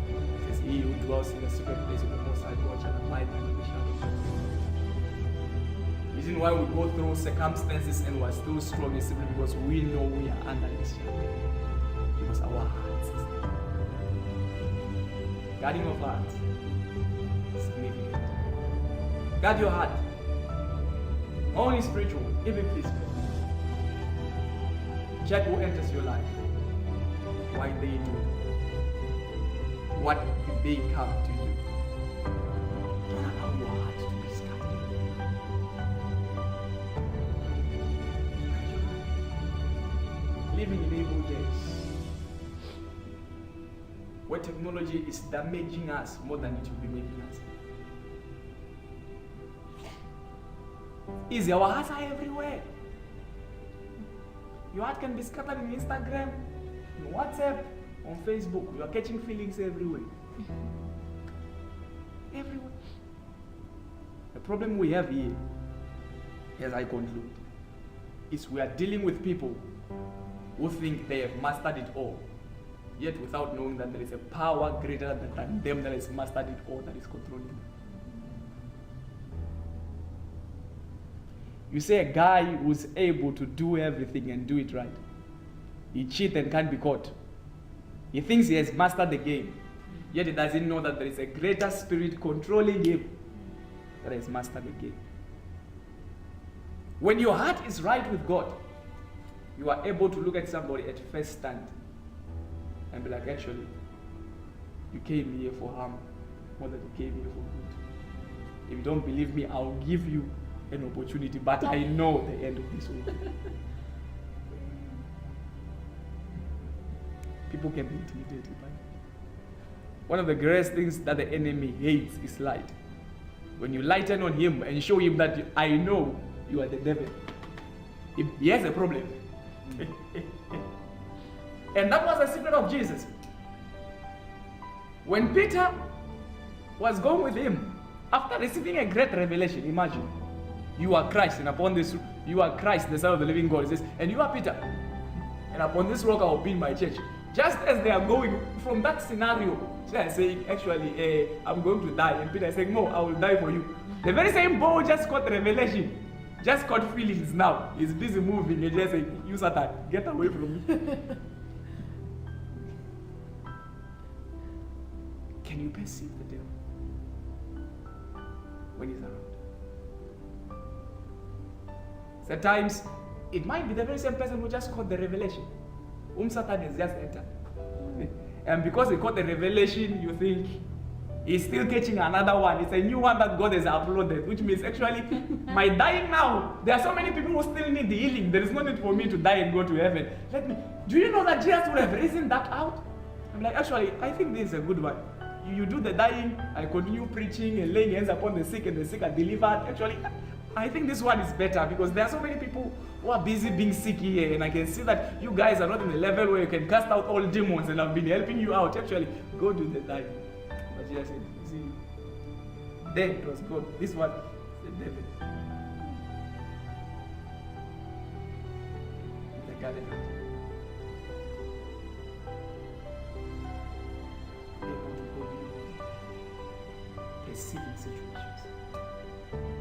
It says, He who dwells in the secret place of the Most High God shall abide under the shadow of the Almighty. The reason why we go through circumstances and we're still strong is simply because we know we are under His shadow. Because our hearts is there. Guarding of hearts is significant. Guard your heart. Only spiritual, even physical. Check who enters your life. Why they do. What did they come to do? Don't allow your heart to be scattered. Living in evil days, where technology is damaging us more than it will be making us. Easy, our hearts are everywhere. Your heart can be scattered in Instagram, in WhatsApp, on Facebook. You are catching feelings everywhere. Everywhere. The problem we have here, as I conclude, is we are dealing with people who think they have mastered it all, yet without knowing that there is a power greater than them that has mastered it all, that is controlling them. You say a guy who's able to do everything and do it right, he cheats and can't be caught. He thinks he has mastered the game, yet he doesn't know that there is a greater spirit controlling him that has mastered the game. When your heart is right with God, you are able to look at somebody at first stand and be like, actually, you came here for harm more than you came here for good. If you don't believe me, I'll give you an opportunity, but I know the end of this world. People can be intimidated by it. One of the greatest things that the enemy hates is light. When you lighten on him and show him that I know you are the devil, he has a problem. And that was the secret of Jesus. When Peter was going with him, after receiving a great revelation, imagine, you are Christ, and upon this, you are Christ, the Son of the living God. He says, and you are Peter, and upon this rock I will build my church. Just as they are going from that scenario, they are saying, actually, I'm going to die. And Peter is saying, no, I will die for you. The very same boy just got revelation, just got feelings now. He's busy moving and just saying, you Satan, get away from me. Can you perceive the devil when he's around? Sometimes it might be the very same person who just caught the revelation. Satan has just entered. And because he caught the revelation, you think he's still catching another one. It's a new one that God has uploaded, which means actually, my dying now, there are so many people who still need the healing. There is no need for me to die and go to heaven. Do you know that Jesus would have risen that out? I'm like, actually, I think this is a good one. You do the dying, I continue preaching and laying hands upon the sick, and the sick are delivered. Actually, I think this one is better because there are so many people who are busy being sick here, and I can see that you guys are not in the level where you can cast out all demons, and I've been helping you out. Actually, go do the dying. But Jesus said, you see, then it was God. This one, the devil. The garden. Perceiving situations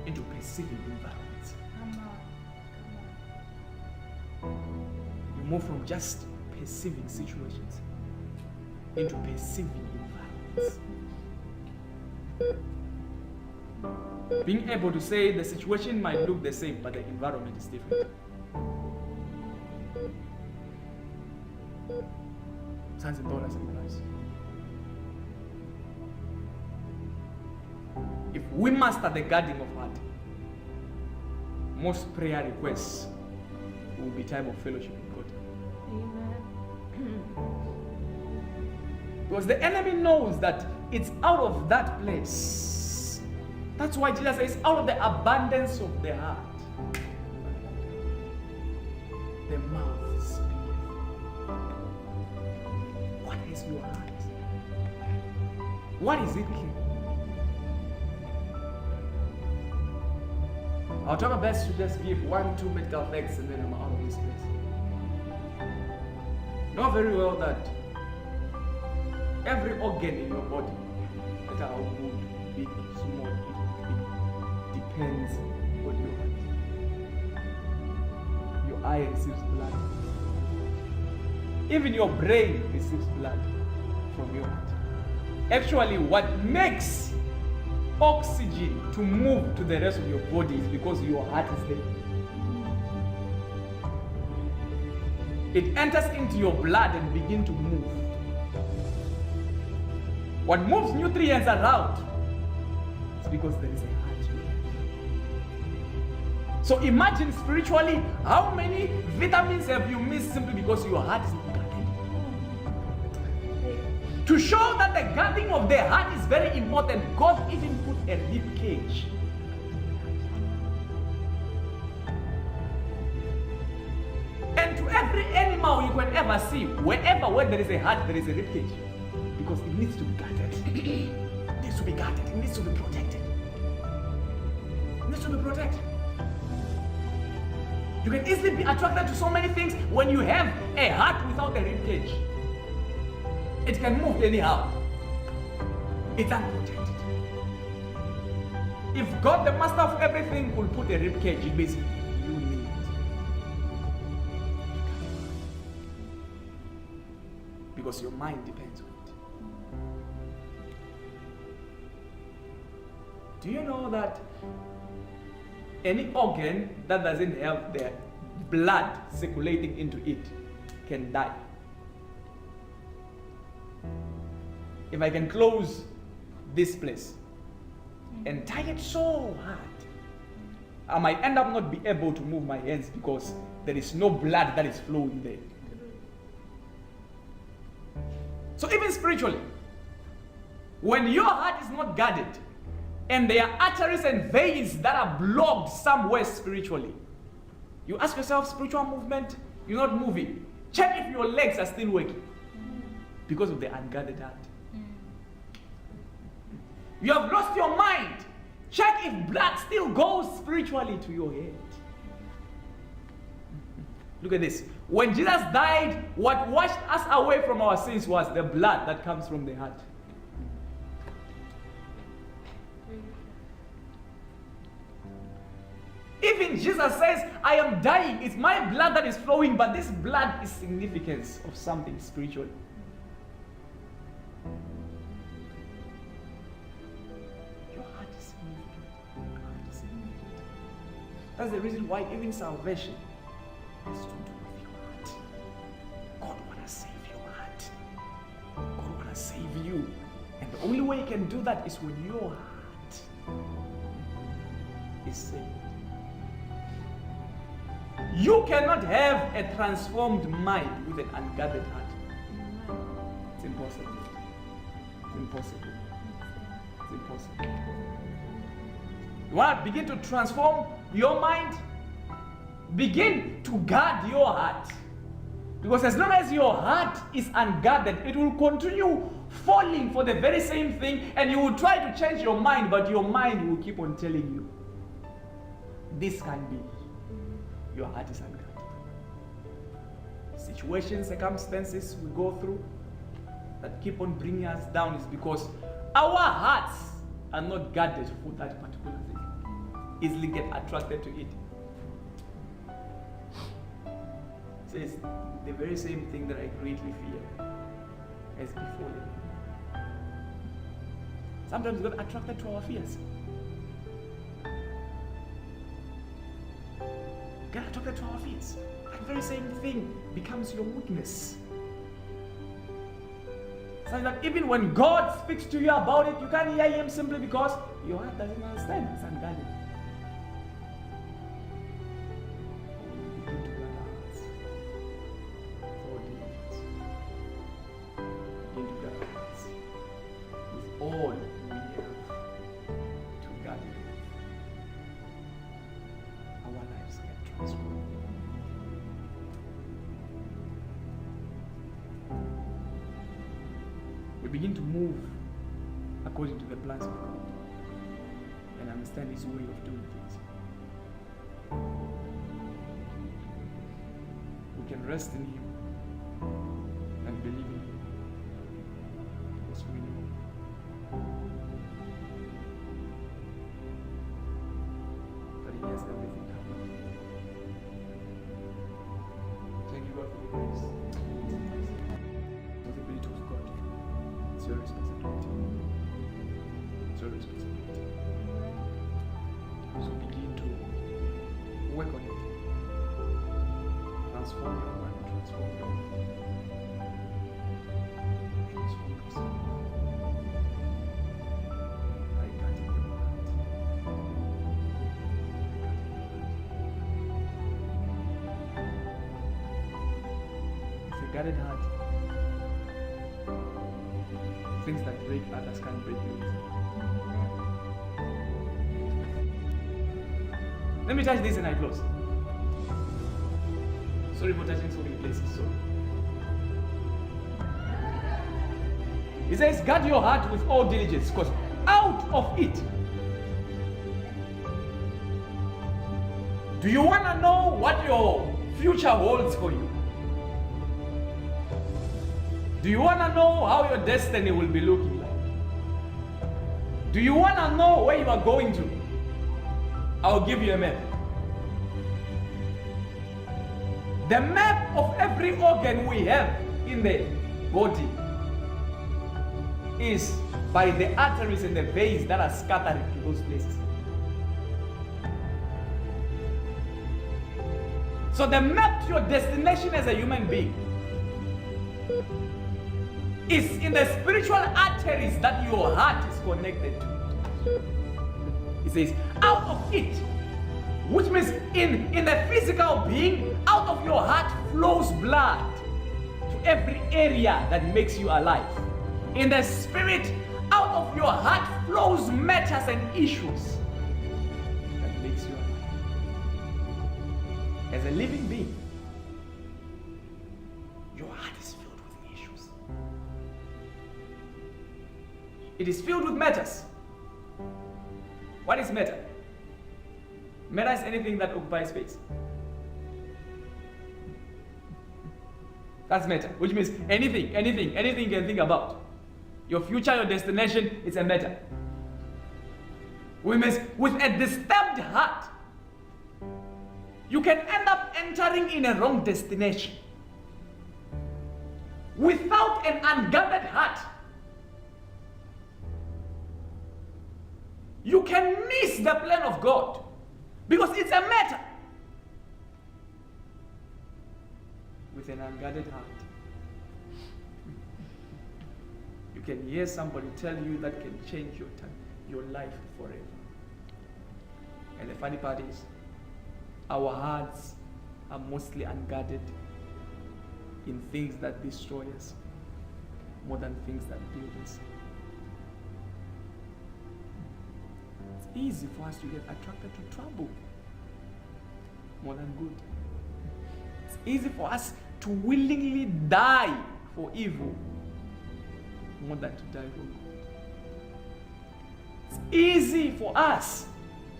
into perceiving environments. You move from just perceiving situations into perceiving environments. Being able to say the situation might look the same, but the environment is different. Sons and daughters in Christ. If we master the guarding of heart, most prayer requests will be time of fellowship with God. Amen. Because the enemy knows that it's out of that place. That's why Jesus says, out of the abundance of the heart, the mouth speaks. What is your heart? What is it? I'll try my best to just give 1-2 medical facts and then I'm out of this place. Know very well that every organ in your body, no matter how good, big, small it depends on your heart. Your eye receives blood. Even your brain receives blood from your heart. Actually, what makes oxygen to move to the rest of your body is because your heart is there. It enters into your blood and begins to move. What moves nutrients around is because there is a heart. So imagine spiritually, how many vitamins have you missed simply because your heart is not guarded? To show that the guarding of the heart is very important, God even put a rib cage. And to every animal you can ever see, where there is a heart, there is a rib cage. Because it needs to be guarded. It needs to be guarded. It needs to be protected. It needs to be protected. You can easily be attracted to so many things when you have a heart without a rib cage. It can move anyhow. It's unprotected. If God, the master of everything, could put a rib cage, it means you need it. Because your mind depends on it. Do you know that any organ that doesn't have the blood circulating into it can die? If I can close this place and tie it so hard, I might end up not be able to move my hands because there is no blood that is flowing there. So even spiritually, when your heart is not guarded and there are arteries and veins that are blocked somewhere spiritually, you ask yourself, spiritual movement, you're not moving. Check if your legs are still working because of the unguarded heart. You have lost your mind. Check if blood still goes spiritually to your head. Look at this. When Jesus died, what washed us away from our sins was the blood that comes from the heart. Even Jesus says, I am dying. It's my blood that is flowing, but this blood is significance of something spiritual. That's the reason why even salvation has to do with your heart. God wants to save your heart. God wants to save you. And the only way He can do that is when your heart is saved. You cannot have a transformed mind with an unguarded heart. It's impossible. It's impossible. It's impossible. You want to begin to transform your mind? Begin to guard your heart. Because as long as your heart is unguarded, it will continue falling for the very same thing, and you will try to change your mind, but your mind will keep on telling you, this can be. Your heart is unguarded. Situations, circumstances we go through that keep on bringing us down is because our hearts are not guarded for that particular thing. Easily get attracted to it. It says the very same thing that I greatly fear has befallen. Sometimes we get attracted to our fears. Get attracted to our fears. That very same thing becomes your weakness. So that even when God speaks to you about it, you can't hear Him simply because your heart doesn't understand. It's unguarded. begin to move according to the plans of God and understand His way of doing things. We can rest in Him and believe in Him because we know that He has everything covered. Thank you, God, for the grace. Responsibility of God. It's your responsibility. It's your responsibility. So begin to work on it. Transform your mind, transform your mind. Transform yourself. I got it in your heart. It's a guarded heart. Things that break others can't break you. Let me touch this and I close. Sorry for touching so many places. Sorry. He says, guard your heart with all diligence, because out of it. Do you want to know what your future holds for you? Do you want to know how your destiny will be looking like? Do you want to know where you are going to? I'll give you a map. The map of every organ we have in the body is by the arteries and the veins that are scattered to those places. So the map to your destination as a human being is in the spiritual arteries that your heart is connected to. It says, out of it, which means in the physical being, out of your heart flows blood to every area that makes you alive. In the spirit, out of your heart flows matters and issues that makes you alive. As a living being, your heart is filled with issues. It is filled with matters. What is matter? Matter is anything that occupies space. That's matter, which means anything you can think about. Your future, your destination, it's a matter. Which means with a disturbed heart, you can end up entering in a wrong destination. Without an unguarded heart, you can miss the plan of God because it's a matter. With an unguarded heart, you can hear somebody tell you that can change your life forever. And the funny part is, our hearts are mostly unguarded in things that destroy us more than things that build us. It's easy for us to get attracted to trouble more than good. It's easy for us to willingly die for evil more than to die for good. It's easy for us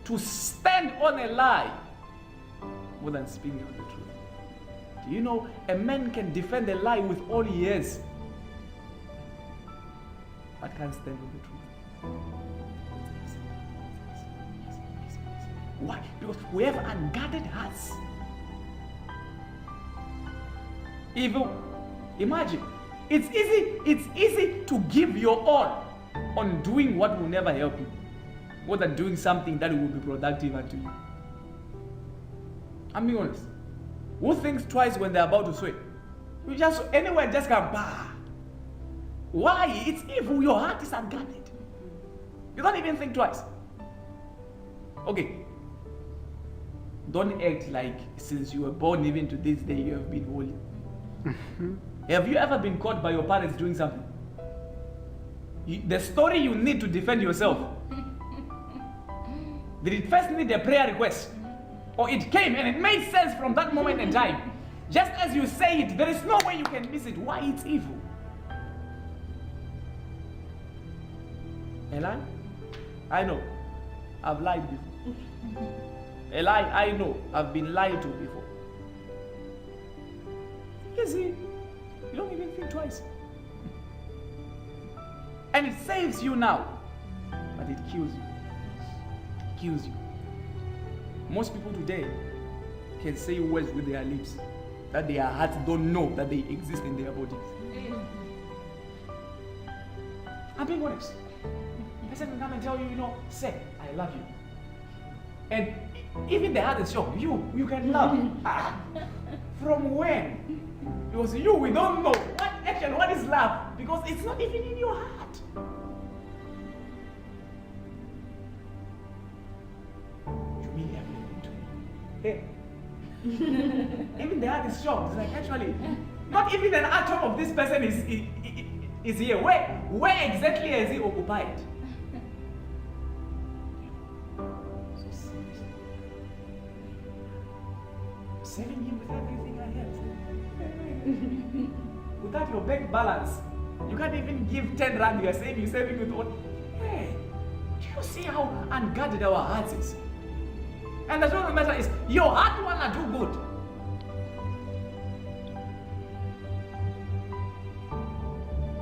to stand on a lie more than speaking out the truth. Do you know a man can defend a lie with all he has, but can't stand on the truth? Why? Because we have unguarded hearts. Evil. Imagine, it's easy to give your all on doing what will never help you, more than doing something that will be productive unto you. I'm being honest. Who thinks twice when they're about to swim? You just anywhere just come bah. Why? It's evil. Your heart is unguarded. You don't even think twice. Okay. Don't act like since you were born even to this day you have been holy. Have you ever been caught by your parents doing something? The story you need to defend yourself. Did it first need a prayer request? Or it came and it made sense from that moment in time? Just as you say it, there is no way you can miss it. Why? It's evil. Eli, I know. I've lied before. Eli, I know. I've been lied to before. You see, you don't even think twice. And it saves you now, but it kills you. It kills you. Most people today can say words with their lips that their hearts don't know that they exist in their bodies. I'm being honest. A person can come and tell you, say, I love you. And even the heart is shocked. You can love. From when? Because we don't know what is love, because it's not even in your heart. You mean everything to me? Hey. Even the heart is shocked. It's like, actually, not even an atom of this person is here. Where exactly is he occupied? So seriously. Saving him with everything I have. Without your bank balance, you can't even give 10 rand. You are saying you're saving with what? Hey, do you see how unguarded our hearts is? And the truth of the matter is, your heart wanna do good.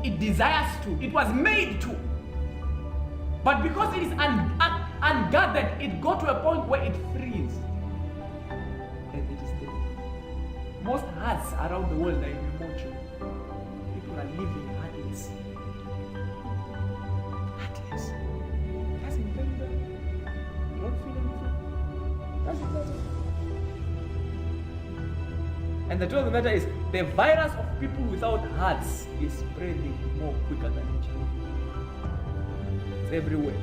It desires to. It was made to. But because it is unguarded, it got to a point where it frees. And it is dead. Most hearts around the world are in a mortuary. People are living heartless. Heartless. That's incredible. You don't feel anything. That's incredible. And the truth of the matter is, the virus of people without hearts is spreading more quicker than HIV. It's everywhere.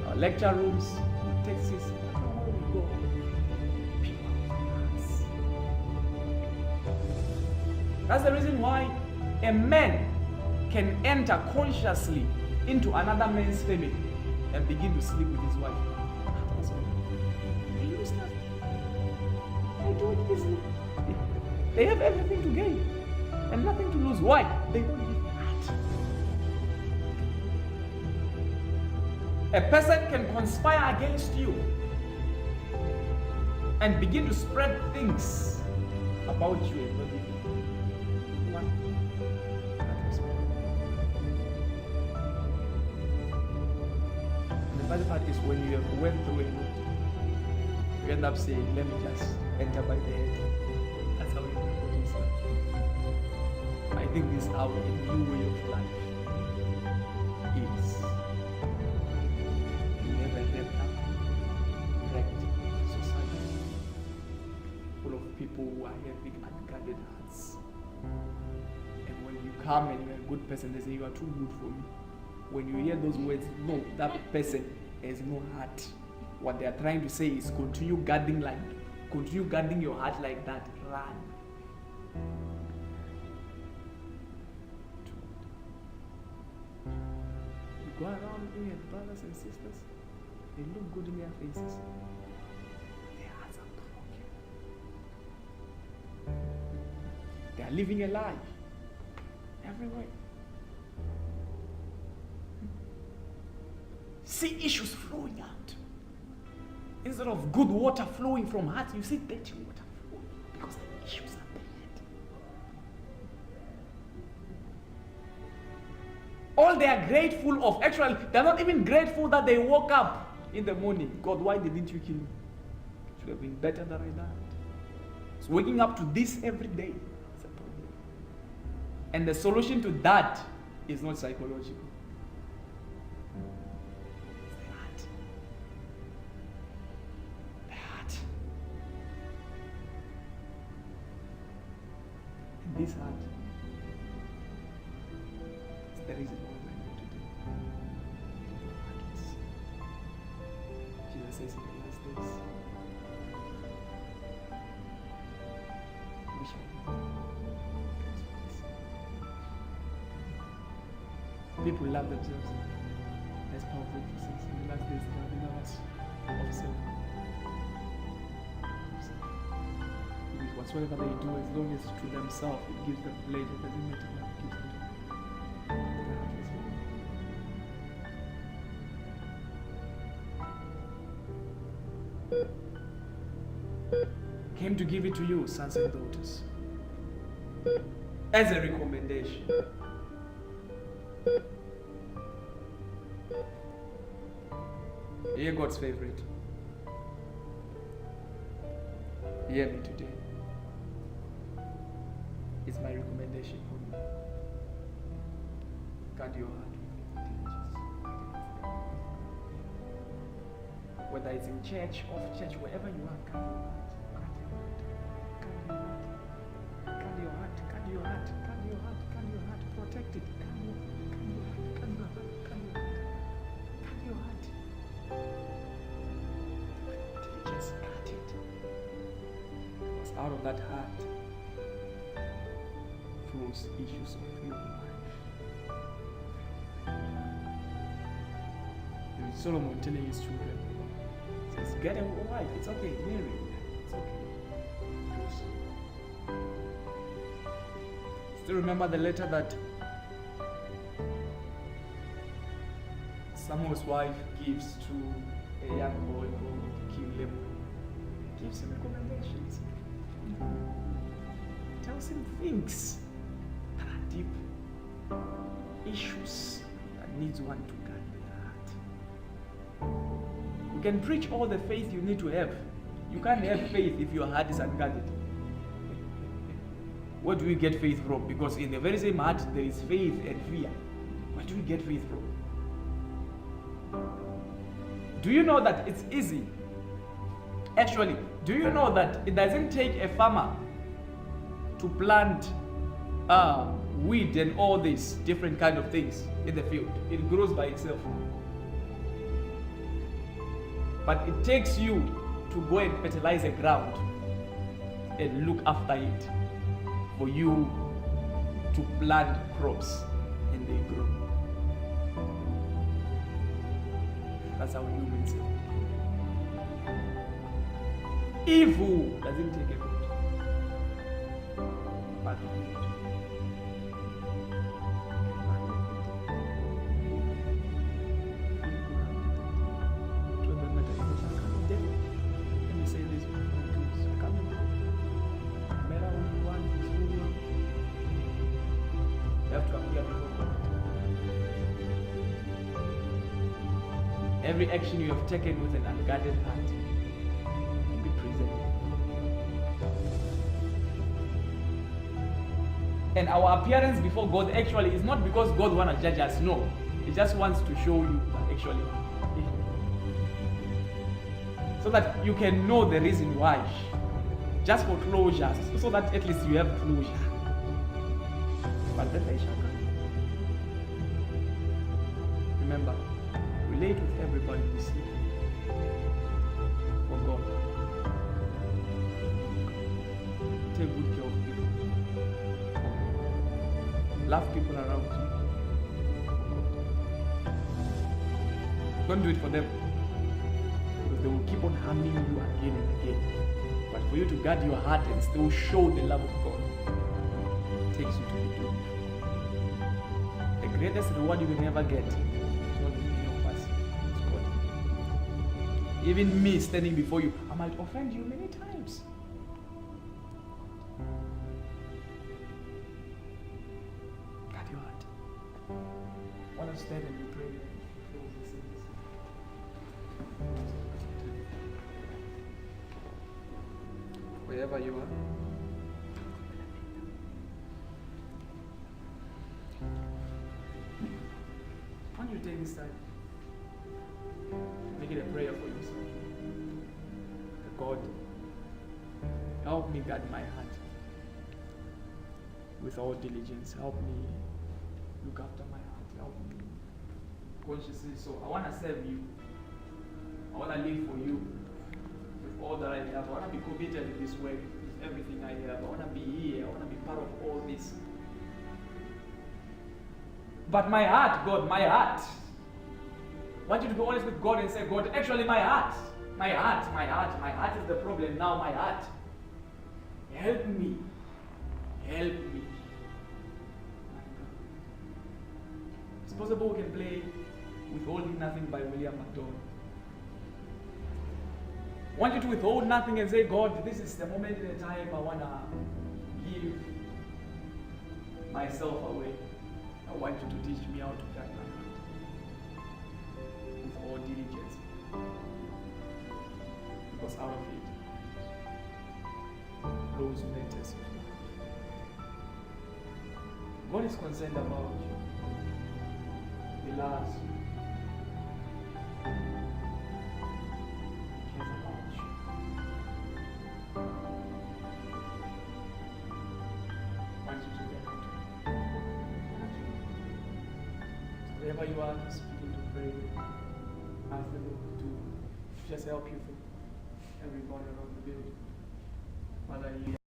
Our lecture rooms, taxis, everywhere we go. People without hearts. That's the reason why a man can enter consciously into another man's family and begin to sleep with his wife. They use that. They do it easily. They have everything to gain and nothing to lose. Why? They don't give heart. A person can conspire against you and begin to spread things about you and not give you. Why? And the bad part is when you have went through it, you end up saying, let me just enter by the head. That's how you produce life. I think this is how a new way of life is. You have a wrecked society full of people who are having unguarded hearts. And when you come and you're a good person, they say you are too good for me. When you hear those words, no, that person has no heart. What they are trying to say is continue guarding your heart like that. Run. You go around looking at brothers and sisters, they look good in their faces. Their hearts are broken. They are living a lie everywhere. See issues flowing out. Instead of good water flowing from hearts, you see dirty water flowing because the issues are bad. All they are grateful of, actually, they're not even grateful that they woke up in the morning. God, why didn't you kill me? It should have been better that I died. So waking up to this every day is a problem. And the solution to that is not psychological. This heart is the reason why we're here today. Jesus says in the last days, we shall be. People love themselves. That's powerful. In the last days, there will be lovers of self. Whatsoever they do, as long as to themselves it gives them pleasure, it doesn't matter what it gives them. him to give it to you, sons and daughters, as a recommendation. Hear God's favorite. Hear me today. It's my recommendation for you. Guard your heart with diligence. Whether it's in church, off church, wherever you are, guard your heart. Guard your heart. Guard your heart. Guard your heart. Protect it. Guard your heart. Diligence, guard it. Because out of that heart flows issues of your life. There is Solomon telling his children, he says, get a wife, it's okay, marry, it's okay. Do so. Still remember the letter that Samuel's wife gives to a young boy called King Lemuel. Gives him recommendations. Tells him things that are deep, issues that needs one to guard their heart. You can preach all the faith you need to have. You can't have faith if your heart is unguarded. Where do we get faith from? Because in the very same heart there is faith and fear. Where do we get faith from? Do you know that it's easy? Actually, do you know that it doesn't take a farmer to plant weed and all these different kind of things in the field? It grows by itself. But it takes you to go and fertilize the ground and look after it for you to plant crops and they grow. That's how humans are. Evil doesn't take a root, but let me say this with my tools. You have to appear before God. Every action you have taken with an unguarded heart will be presented. And our appearance before God actually is not because God wants to judge us, no. He just wants to show you that actually, so that you can know the reason why. Just for closure, so that at least you have closure. But then they shall come. Remember, relate with everybody you see. For God. Take good care of people. Love people around you. Don't do it for them. Because they will keep on harming you again and again. But for you to guard your heart and still show the love of God, it takes you to be doing. The greatest reward you will never get is not in any of us, it's God. Even me standing before you, I might offend you many times. Guard your heart. I want to stand and be praying. Wherever you are. Why don't you take this time? Make it a prayer for yourself. God, help me guard my heart with all diligence. Help me look after my heart. Help me consciously. So I want to serve you. I want to live for you. With all that I have, I want to be committed in this work with everything I have. I want to be here. I want to be part of all this. But my heart, God, my heart. I want you to be honest with God and say, God, actually my heart is the problem now, my heart. Help me. Help me. It's possible we can play Withholding Nothing by William McDonald. want you to withhold nothing and say, God, this is the moment in the time I want to give myself away. I want you to teach me how to guard my heart with all diligence. Because out of it flows matters of life. God is concerned about you. He loves you. He cares about you. Wants you to get out. So wherever you are, just begin to pray. Ask the Lord to just help you through everybody around the building. Father,